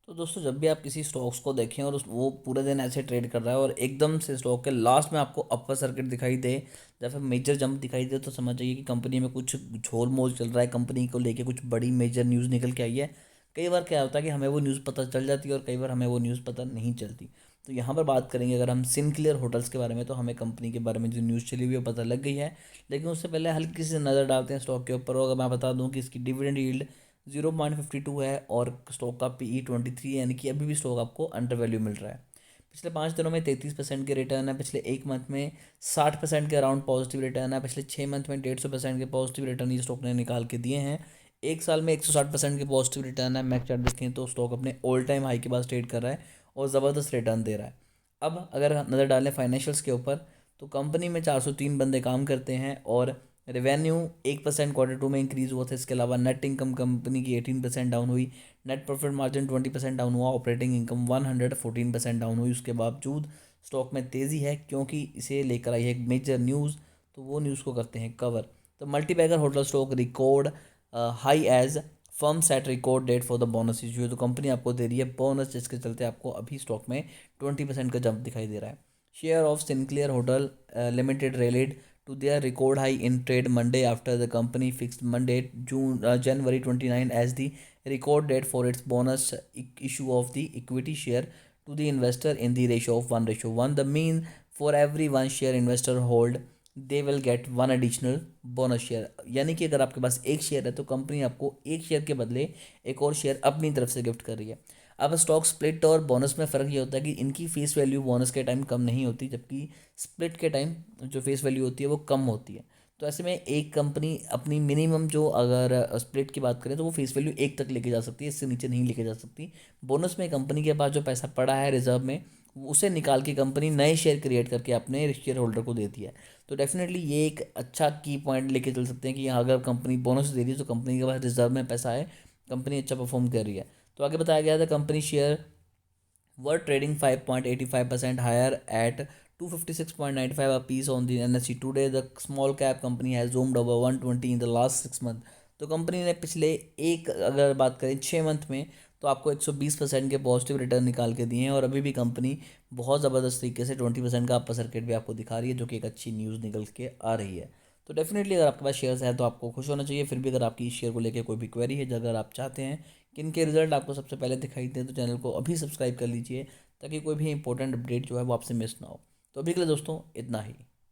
तो दोस्तों जब भी आप किसी स्टॉक्स को देखें और उस वो पूरे दिन ऐसे ट्रेड कर रहा है और एकदम से स्टॉक के लास्ट में आपको अपर सर्किट दिखाई दे या फिर मेजर जंप दिखाई दे, तो समझ जाइए कि कंपनी में कुछ झोल मोल चल रहा है, कंपनी को लेके कुछ बड़ी मेजर न्यूज़ निकल के आई है। कई बार क्या होता है कि हमें वो न्यूज़ पता चल जाती है और कई बार हमें वो न्यूज़ पता नहीं चलती। तो यहाँ पर बात करेंगे अगर हम सिनक्लियर होटल्स के बारे में, तो हमें कंपनी के बारे में जो न्यूज़ चली हुई है वो पता लग गई है। लेकिन उससे पहले हल्की सी नज़र डालते हैं स्टॉक के ऊपर, और अगर मैं बता दूँ कि इसकी डिविडेंड यील्ड 0.52 है और स्टॉक का पीई 23, यानी कि अभी भी स्टॉक आपको अंडर वैल्यू मिल रहा है। पिछले 5 दिनों में 33% के रिटर्न है, पिछले एक मंथ में 60% के अराउंड पॉजिटिव रिटर्न है, पिछले 6 मंथ में 150% के पॉजिटिव रिटर्न ये स्टॉक ने निकाल के दिए हैं। एक साल में 160% के पॉजिटिव रिटर्न है। मैक चार्ट देखें तो स्टॉक अपने ऑल टाइम हाई के पास ट्रेड कर रहा है और ज़बरदस्त रिटर्न दे रहा है। अब अगर नज़र डालें फाइनेंशियल्स के ऊपर, तो कंपनी में 403 बंदे काम करते हैं और रेवेन्यू 1% Q2 में इंक्रीज़ हुआ था। इसके अलावा नेट इनकम कंपनी की 18% डाउन हुई, नेट प्रॉफिट मार्जिन 20% डाउन हुआ, ऑपरेटिंग इनकम 114% डाउन हुई। उसके बावजूद स्टॉक में तेज़ी है क्योंकि इसे लेकर आई है एक मेजर न्यूज़, तो वो न्यूज़ को करते हैं कवर। तो multibagger hotel stock record high as firm set record date for the bonus issue. तो कंपनी आपको दे रही है बोनस, जिसके चलते आपको अभी स्टॉक में 20% का जंप दिखाई दे रहा है। Share of Sinclair hotel limited related to their record high in trade Monday after the company fixed Monday, January 29 as the record date for its bonus issue of the equity share to the investor in the ratio of 1:1. The mean for every one share investor hold, they will get one additional bonus share। यानी कि अगर आपके पास एक share है तो company आपको एक share के बदले एक और शेयर अपनी तरफ से गिफ्ट कर रही है। अब स्टॉक स्प्लिट और बोनस में फ़र्क ये होता है कि इनकी फेस वैल्यू बोनस के टाइम कम नहीं होती, जबकि स्प्लिट के टाइम जो फेस वैल्यू होती है वो कम होती है। तो ऐसे में एक कंपनी अपनी मिनिमम जो अगर स्प्लिट की बात करें तो वो फेस वैल्यू एक तक लेके जा सकती है, इससे नीचे नहीं लेके जा सकती। बोनस में कंपनी के पास जो पैसा पड़ा है रिजर्व में, उसे निकाल के कंपनी नए शेयर क्रिएट करके अपने शेयर होल्डर को देती है। तो डेफिनेटली ये एक अच्छा की पॉइंट लेके चल सकते हैं कि यहाँ अगर कंपनी बोनस दे रही है तो कंपनी के पास रिजर्व में पैसा है, कंपनी अच्छा परफॉर्म कर रही है। तो आगे बताया गया था company share were trading 5.85% higher at 256.95 a piece on the NSE today. The small cap company has zoomed over 120 in the last 6 month। तो कंपनी ने पिछले एक अगर बात करें 6 मंथ में, तो आपको 120% के पॉजिटिव रिटर्न निकाल के दिए हैं और अभी भी कंपनी बहुत ज़बरदस्त तरीके से 20% का अपर सर्किट भी आपको दिखा रही है, जो कि एक अच्छी न्यूज़ निकल के आ रही है। तो डेफिनेटली अगर आपके पास शेयर्स है तो आपको खुश होना चाहिए। फिर भी अगर आपकी इस शेयर को लेकर कोई भी क्वेरी है, अगर आप चाहते हैं कि इनके रिजल्ट आपको सबसे पहले दिखाई दें, तो चैनल को अभी सब्सक्राइब कर लीजिए ताकि कोई भी इंपॉर्टेंट अपडेट जो है वो आपसे मिस ना हो। तो अभी के लिए दोस्तों इतना ही।